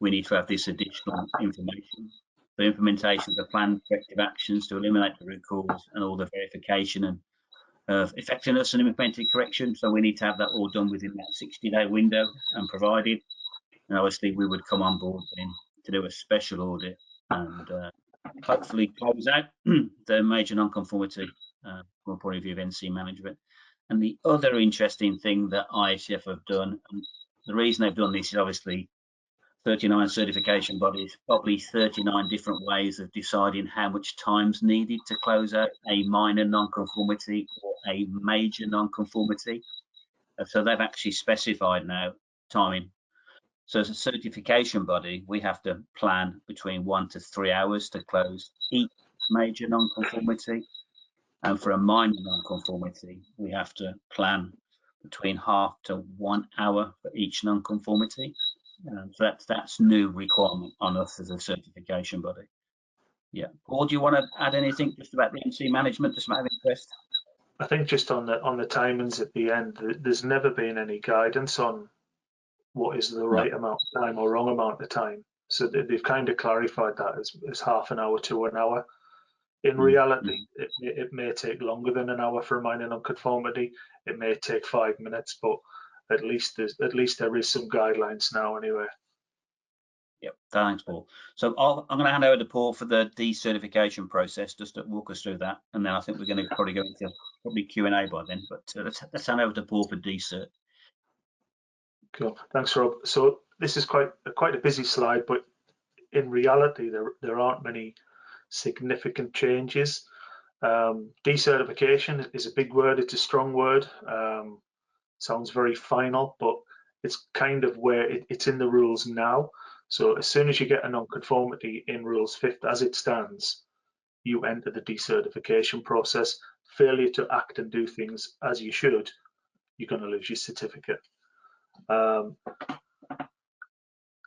Speaker 2: we need to have this additional information. The implementation of the planned corrective actions to eliminate the root cause and all the verification and effectiveness and implemented correction. So we need to have that all done within that 60-day window and provided. And obviously we would come on board then to do a special audit and hopefully close out the major non-conformity from a point of view of NC management. And the other interesting thing that IATF have done, and the reason they've done this is obviously 39 certification bodies, probably 39 different ways of deciding how much time's needed to close out a minor non-conformity or a major non-conformity. So they've actually specified now timing. So as a certification body, we have to plan between 1 to 3 hours to close each major non-conformity. And for a minor non-conformity, we have to plan between half to 1 hour for each non-conformity. So that's new requirement on us as a certification body. Yeah, Paul, do you want to add anything just about the NC management, just out of interest?
Speaker 3: I think just on the timings at the end, there's never been any guidance on what is the right amount of time or wrong amount of time. So they've kind of clarified that as half an hour to an hour. In reality, it may take longer than an hour for a minor non-conformity. It may take 5 minutes, but at least there is some guidelines now anyway.
Speaker 2: Yep, thanks, Paul. So I'm going to hand over to Paul for the decertification process, just to walk us through that, and then I think we're going to probably go into Q&A by then. But let's hand over to Paul for decert.
Speaker 3: Cool, thanks, Rob. So this is quite a busy slide, but in reality, there aren't many significant changes. Decertification is a big word. It's a strong word. Sounds very final, but it's kind of where it's in the rules now. So as soon as you get a non-conformity in Rules 5th as it stands, you enter the decertification process. Failure to act and do things as you should, you're going to lose your certificate.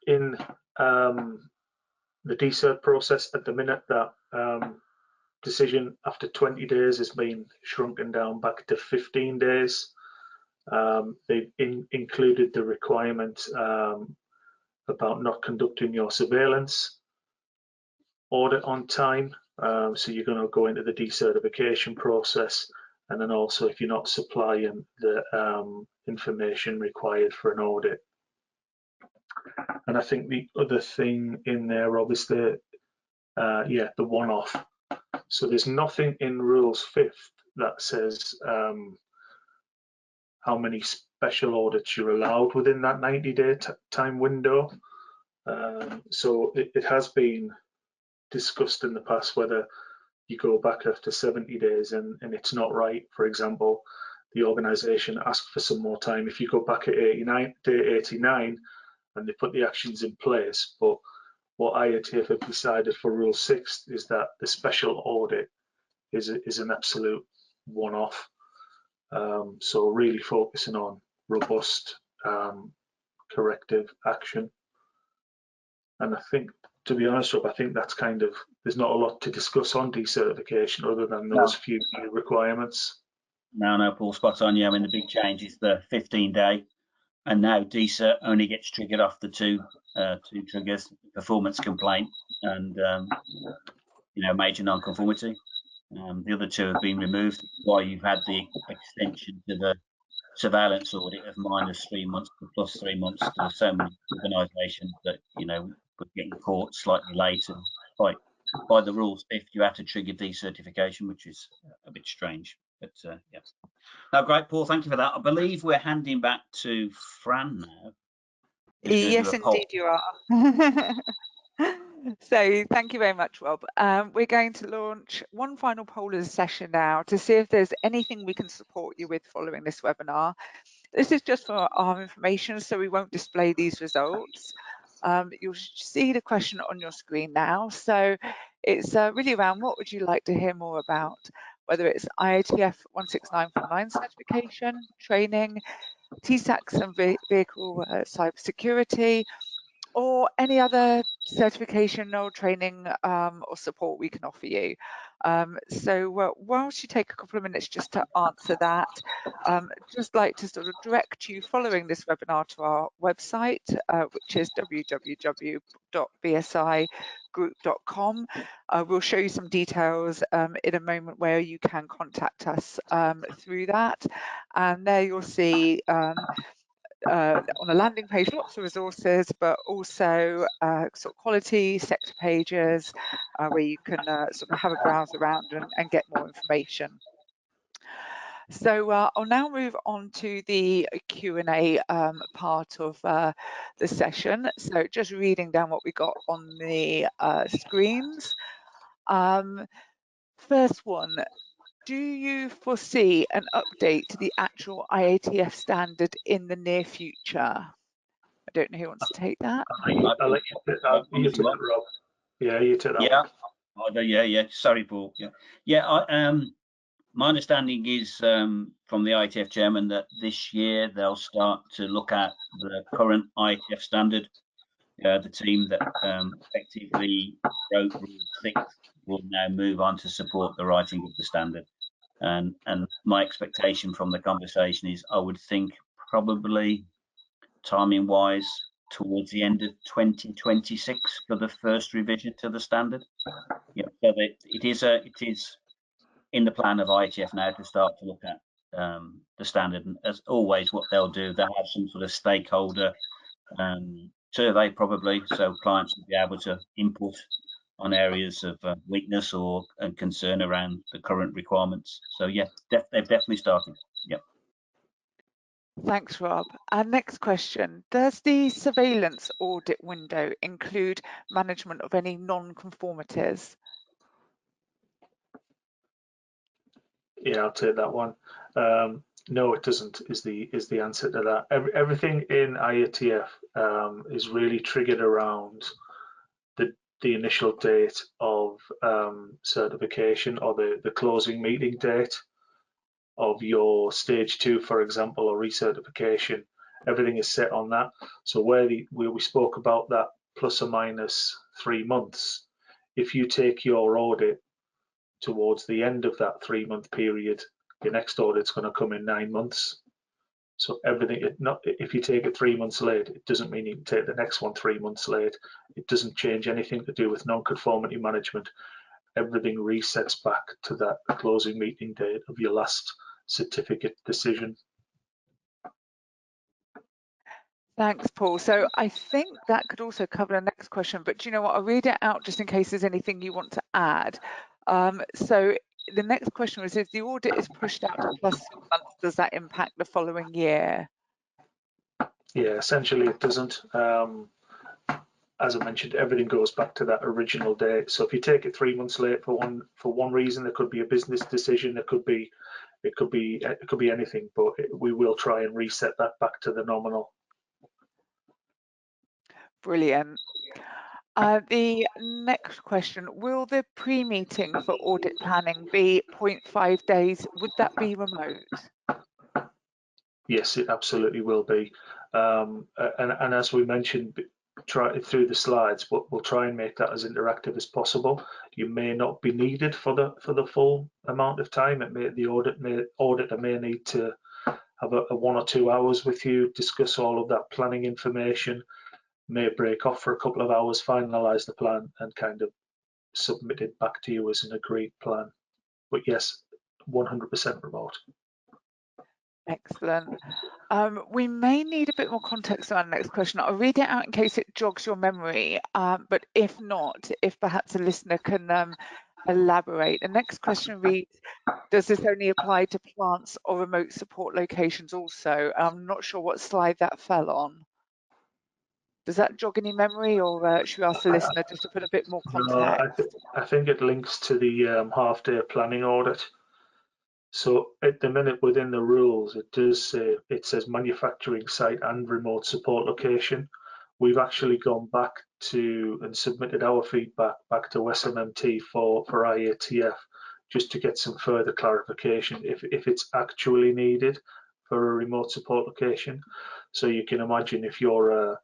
Speaker 3: In the decert process at the minute, that decision after 20 days has been shrunken down back to 15 days. They've included the requirement about not conducting your surveillance audit on time. So you're going to go into the decertification process, and then also if you're not supplying the information required for an audit. And I think the other thing in there, Rob, is the one-off. So there's nothing in Rules 5th that says how many special audits you're allowed within that 90-day time window. So it has been discussed in the past whether you go back after 70 days and it's not right. For example, the organisation asked for some more time. If you go back at day 89 and they put the actions in place, but what IATF have decided for Rule 6 is that the special audit is an absolute one-off. So really focusing on robust corrective action. And I think, to be honest, Rob, I think that's kind of, there's not a lot to discuss on decertification other than those few requirements.
Speaker 2: No, Paul, spot on. Yeah, I mean, the big change is the 15-day, and now decert only gets triggered off the two triggers: performance complaint and major non-conformity. The other two have been removed. Why you've had the extension to the surveillance audit of -3 months to +3 months to so many organisations that were getting caught slightly late, and by the rules, if you have to trigger decertification, which is a bit strange. But yeah. No, great, Paul. Thank you for that. I believe we're handing back to Fran now.
Speaker 1: Yes, indeed, you are. So thank you very much, Rob. We're going to launch one final poll of the session now to see if there's anything we can support you with following this webinar. This is just for our information, so we won't display these results. You'll see the question on your screen now. So it's really around what would you like to hear more about, whether it's IATF 16949 certification, training, TSACs and vehicle cybersecurity, or any other certification or training or support we can offer you. So whilst you take a couple of minutes just to answer that, just like to sort of direct you following this webinar to our website, which is www.bsigroup.com. We'll show you some details in a moment where you can contact us through that. And there you'll see on the landing page, lots of resources, but also sort of quality sector pages where you can sort of have a browse around and get more information. So I'll now move on to the Q&A part of the session. So just reading down what we got on the screens. First one. Do you foresee an update to the actual IATF standard in the near future? I don't know who wants to take that.
Speaker 3: I'll let you take that, Rob. Yeah, you take that one.
Speaker 2: Yeah. Sorry, Paul. Yeah. My understanding is from the IATF chairman that this year they'll start to look at the current IATF standard. The team that effectively wrote Rule 6 will now move on to support the writing of the standard. And my expectation from the conversation is I would think probably timing wise towards the end of 2026 for the first revision to the standard. Yeah, so it is in the plan of IATF now to start to look at the standard. And as always, what they'll do, they'll have some sort of stakeholder survey probably, so clients will be able to input on areas of weakness or concern around the current requirements. So yeah, they've definitely started. Yep.
Speaker 1: Thanks, Rob. Our next question, does the surveillance audit window include management of any non-conformities?
Speaker 3: Yeah, I'll take that one. No, it doesn't. Is the answer to that? Everything in IATF is really triggered around the initial date of certification or the closing meeting date of your stage 2, for example, or recertification. Everything is set on that. So where we spoke about that plus or minus 3 months, if you take your audit towards the end of that 3-month period, your next audit's going to come in 9 months. So everything, if you take it 3 months late, it doesn't mean you can take the next one 3 months late. It doesn't change anything to do with non-conformity management. Everything resets back to that closing meeting date of your last certificate decision.
Speaker 1: Thanks, Paul. So I think that could also cover the next question, but do you know what? I'll read it out just in case there's anything you want to add. So the next question was, if the audit is pushed out to +6 months, does that impact the following year?
Speaker 3: Yeah, essentially it doesn't. As I mentioned, everything goes back to that original date. So if you take it 3 months late for one reason, there could be a business decision, it could be anything, but we will try and reset that back to the nominal.
Speaker 1: Brilliant. The next question, will the pre-meeting for audit planning be 0.5 days? Would that be remote?
Speaker 3: Yes, it absolutely will be. And as we mentioned through the slides, we'll try and make that as interactive as possible. You may not be needed for the full amount of time. The auditor may need to have a 1 or 2 hours with you, discuss all of that planning information, may break off for a couple of hours, finalize the plan and kind of submit it back to you as an agreed plan. But yes, 100% remote.
Speaker 1: Excellent. We may need a bit more context on the next question. I'll read it out in case it jogs your memory, but if not, if perhaps a listener can elaborate. The next question reads, does this only apply to plants or remote support locations also? I'm not sure what slide that fell on. Does that jog any memory, or should we ask the listener just to put a bit more context?
Speaker 3: No, I think it links to the half-day planning audit. So at the minute within the rules, it does say, it says manufacturing site and remote support location. We've actually gone back to and submitted our feedback back to SMMT for IATF, just to get some further clarification if it's actually needed for a remote support location. So you can imagine if you're a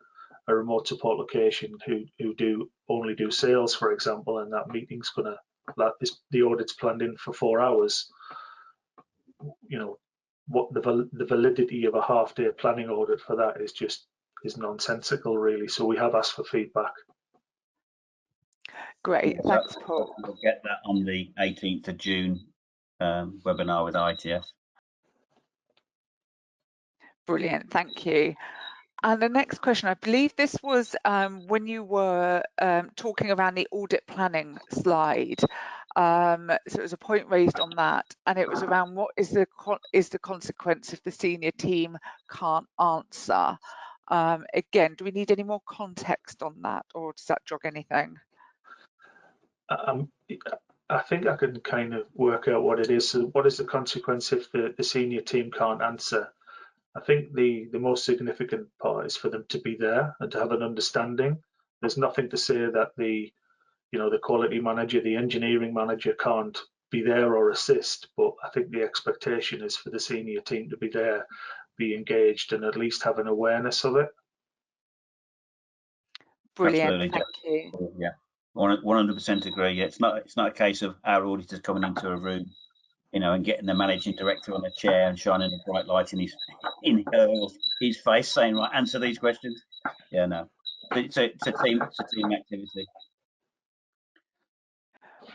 Speaker 3: remote support location who only do sales, for example, and that meeting's gonna, the audit's planned in for 4 hours, you know, what the validity of a half-day planning audit for that is nonsensical, really. So we have asked for feedback.
Speaker 1: Great, thanks, Paul.
Speaker 2: We'll get that on the 18th of June webinar with IATF.
Speaker 1: Brilliant, thank you. And the next question, I believe this was when you were talking around the audit planning slide. So it was a point raised on that, and it was around what is the consequence if the senior team can't answer. Again, do we need any more context on that, or does that jog anything?
Speaker 3: I think I can kind of work out what it is. So what is the consequence if the senior team can't answer? I think the most significant part is for them to be there and to have an understanding. There's nothing to say that the quality manager, the engineering manager can't be there or assist, but I think the expectation is for the senior team to be there, be engaged, and at least have an awareness of it.
Speaker 1: Brilliant,
Speaker 2: Absolutely.
Speaker 1: thank you.
Speaker 2: Yeah, 100% agree. Yeah, it's not a case of our auditors coming into a room, and getting the managing director on a chair and shining a bright light in his face, saying, "Right, answer these questions." Yeah, no, it's a team activity.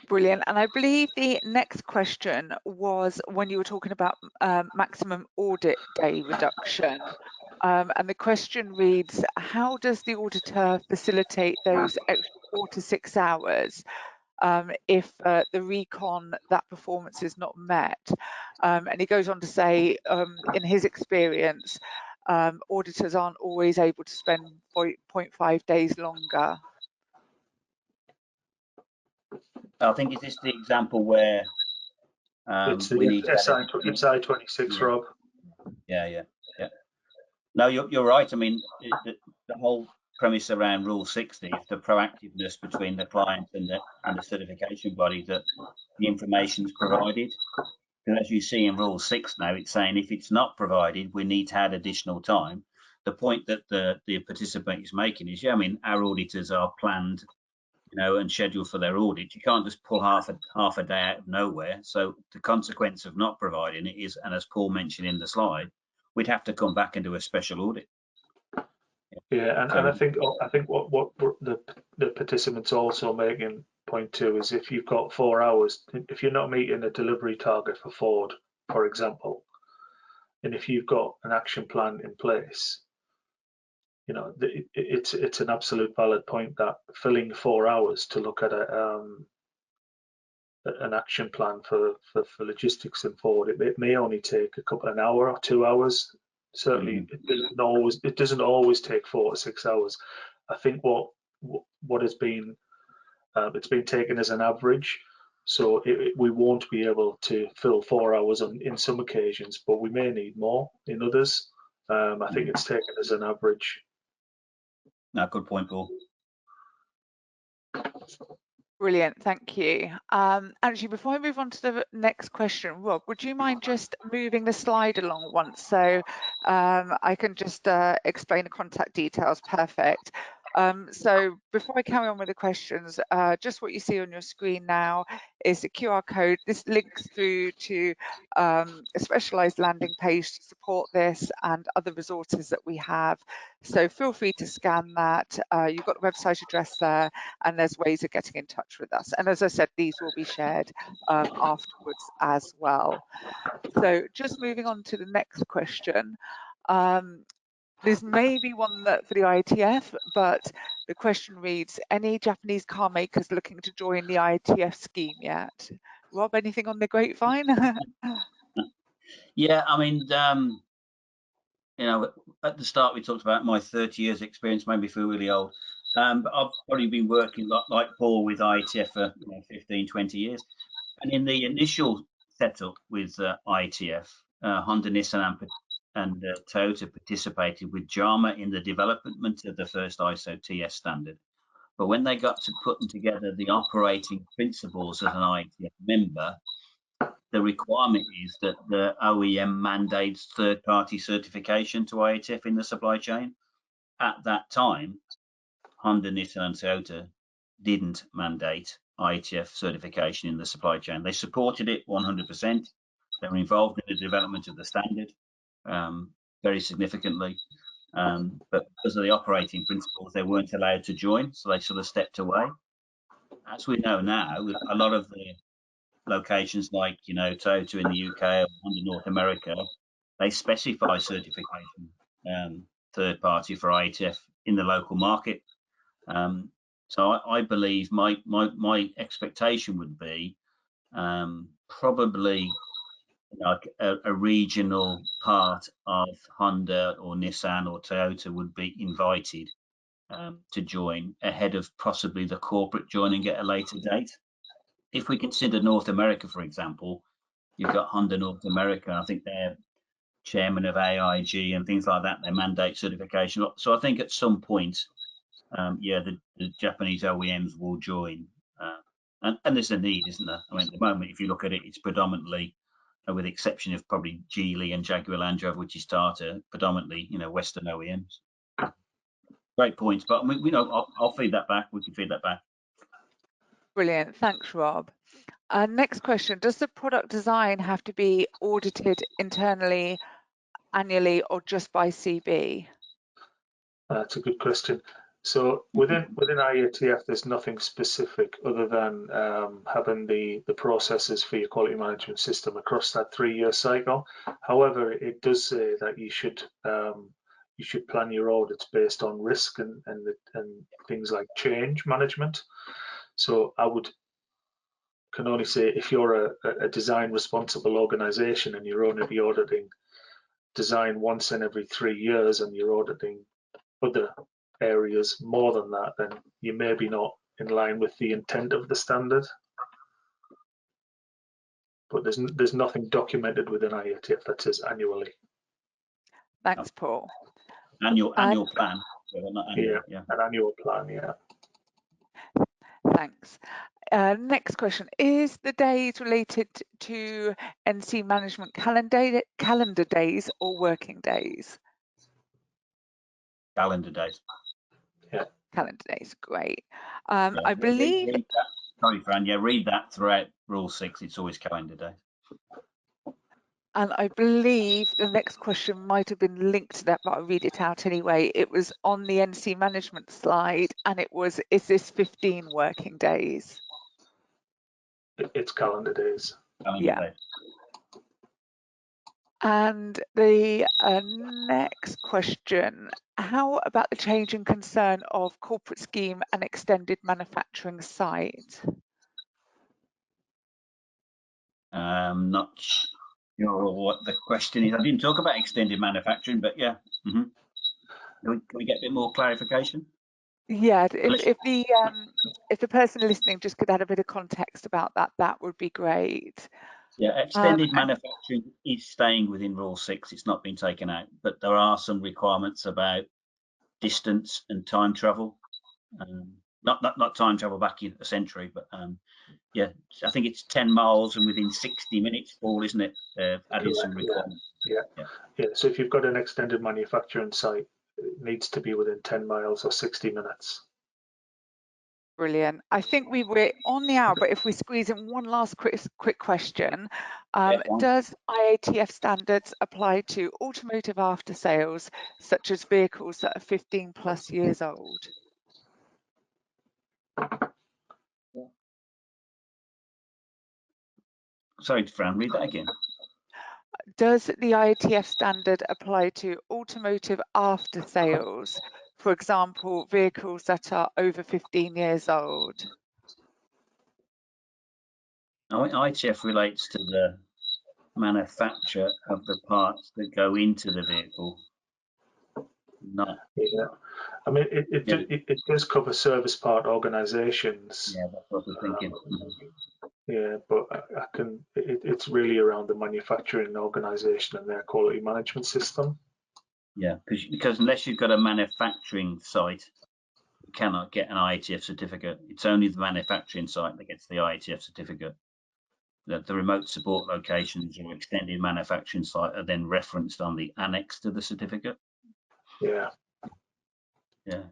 Speaker 1: Brilliant. And I believe the next question was when you were talking about maximum audit day reduction. And the question reads, how does the auditor facilitate those extra 4 to 6 hours if the recon, that performance is not met? And he goes on to say, in his experience, auditors aren't always able to spend 0.5 days longer.
Speaker 2: I think, is this the example where
Speaker 3: It's
Speaker 2: we need to
Speaker 3: SI 26,
Speaker 2: yeah.
Speaker 3: Rob.
Speaker 2: Yeah. No, you're right. I mean, the whole premise around Rule 60 is the proactiveness between the client and the certification body, that the information is provided. And as you see in Rule 6 now, it's saying if it's not provided, we need to add additional time. The point that the participant is making is, I mean, our auditors are planned, and scheduled for their audit. You can't just pull half a day out of nowhere. So the consequence of not providing it is, and as Paul mentioned in the slide, we'd have to come back and do a special audit.
Speaker 3: Yeah, and I think what the participants also making point to is, if you've got 4 hours, if you're not meeting a delivery target for Ford, for example, and if you've got an action plan in place, it's an absolute valid point that filling 4 hours to look at an action plan for logistics in Ford, it may only take an hour or 2 hours. Certainly, it doesn't always take 4 to 6 hours. I think what has been it's been taken as an average, so we won't be able to fill 4 hours in some occasions, but we may need more in others. I think it's taken as an average.
Speaker 2: No, good point, Paul.
Speaker 1: Brilliant, thank you. Actually, before I move on to the next question, Rob, would you mind just moving the slide along once, so I can just explain the contact details? Perfect. So before I carry on with the questions, just what you see on your screen now is the QR code. This links through to a specialised landing page to support this and other resources that we have. So feel free to scan that. You've got the website address there, and there's ways of getting in touch with us. And as I said, these will be shared afterwards as well. So just moving on to the next question. This may be one that for the IATF, but the question reads, any Japanese car makers looking to join the IATF scheme yet? Rob, anything on the grapevine?
Speaker 2: Yeah, I mean, at the start we talked about my 30 years experience, made me feel really old. But I've probably been working like Paul with IATF for 15, 20 years. And in the initial setup with IATF, Honda, Nissan and Toyota participated with JAMA in the development of the first ISO TS standard. But when they got to putting together the operating principles as an IATF member, the requirement is that the OEM mandates third-party certification to IATF in the supply chain. At that time, Honda, Nissan and Toyota didn't mandate IATF certification in the supply chain. They supported it 100%. They were involved in the development of the standard very significantly. But because of the operating principles, they weren't allowed to join, so they sort of stepped away. As we know now, a lot of the locations like, Toyota in the UK or Honda North America, they specify certification third party for IATF in the local market. So I believe my expectation would be probably like a regional part of Honda or Nissan or Toyota would be invited to join ahead of possibly the corporate joining at a later date. If we consider North America, for example, you've got Honda North America. I think they're chairman of AIG and things like that. They mandate certification. So I think at some point, the Japanese OEMs will join. And there's a need, isn't there? I mean, at the moment, if you look at it, it's predominantly, with the exception of probably Geely and Jaguar Land Rover, which is Tata, predominantly, Western OEMs. Great points, but I'll feed that back. We can feed that back.
Speaker 1: Brilliant, thanks, Rob. Next question, does the product design have to be audited internally, annually, or just by CB?
Speaker 3: That's a good question. So within IATF, there's nothing specific other than having the processes for your quality management system across that 3-year cycle. However, it does say that you should plan your audits based on risk and things like change management. So I can only say, if you're a design responsible organization and you're only auditing design once in every 3 years and you're auditing other areas more than that, then you may be not in line with the intent of the standard. But there's nothing documented within IATF that says annually.
Speaker 1: Thanks, Paul.
Speaker 2: Annual plan. Not annual,
Speaker 3: An annual plan, yeah.
Speaker 1: Thanks. Next question, is the days related to NC management calendar days or working days?
Speaker 2: Calendar days.
Speaker 3: Yeah.
Speaker 1: Calendar days, great.
Speaker 2: Yeah,
Speaker 1: I believe...
Speaker 2: Read that. Sorry, Fran, read that throughout Rule 6. It's always calendar days.
Speaker 1: And I believe the next question might have been linked to that, but I'll read it out anyway. It was on the NC management slide, and it was, is this 15 working days?
Speaker 3: It's calendar days.
Speaker 2: Calendar days.
Speaker 1: And the next question, how about the change in concern of corporate scheme and extended manufacturing site?
Speaker 2: Not sure what the question is. I didn't talk about extended manufacturing, but yeah. Can we get a bit more clarification?
Speaker 1: Yeah, if the person listening just could add a bit of context about that, that would be great.
Speaker 2: Yeah, extended manufacturing is staying within Rule 6. It's not been taken out, but there are some requirements about distance and time travel. Not time travel back in a century, but yeah, I think it's 10 miles and within 60 minutes, Paul, isn't it? Adding some requirements.
Speaker 3: Yeah. So if you've got an extended manufacturing site, it needs to be within 10 miles or 60 minutes.
Speaker 1: Brilliant. I think we're on the hour, but if we squeeze in one last quick question, does IATF standards apply to automotive after sales, such as vehicles that are 15+ years old?
Speaker 2: Sorry, Fran, read that again.
Speaker 1: Does the IATF standard apply to automotive after sales, for example, vehicles that are over 15 years old?
Speaker 2: IATF relates to the manufacture of the parts that go into the vehicle. not.
Speaker 3: Yeah, I mean, it does cover service part organisations.
Speaker 2: Yeah, that's what I was thinking.
Speaker 3: Yeah, but it's really around the manufacturing organisation and their quality management system.
Speaker 2: Yeah, because unless you've got a manufacturing site, you cannot get an IATF certificate. It's only the manufacturing site that gets the IATF certificate. The remote support locations or extended manufacturing site are then referenced on the annex to the certificate.
Speaker 3: Yeah.
Speaker 2: Yeah.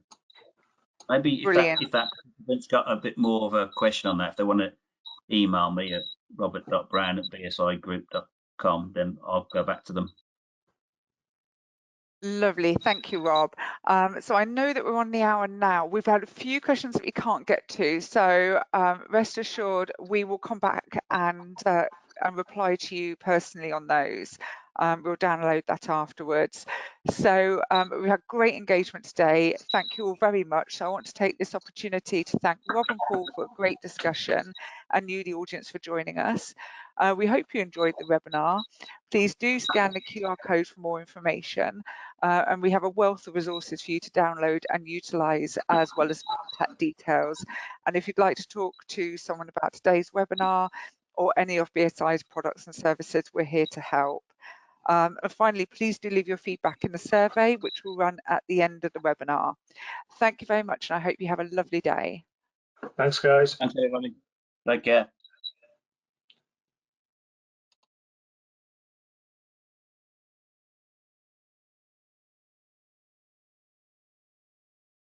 Speaker 2: Maybe if that participant's got a bit more of a question on that, if they want to email me at robert.brown@bsigroup.com, then I'll go back to them.
Speaker 1: Lovely, thank you, Rob. So I know that we're on the hour now. We've had a few questions that we can't get to, so rest assured we will come back and reply to you personally on those. We'll download that afterwards. So we had great engagement today. Thank you all very much. So I want to take this opportunity to thank Rob and Paul for a great discussion and you, the audience, for joining us. We hope you enjoyed the webinar. Please do scan the QR code for more information. And we have a wealth of resources for you to download and utilise, as well as contact details. And if you'd like to talk to someone about today's webinar or any of BSI's products and services, we're here to help. And finally, please do leave your feedback in the survey, which will run at the end of the webinar. Thank you very much, and I hope you have a lovely day.
Speaker 3: Thanks, guys.
Speaker 2: Thanks, everybody. Take care.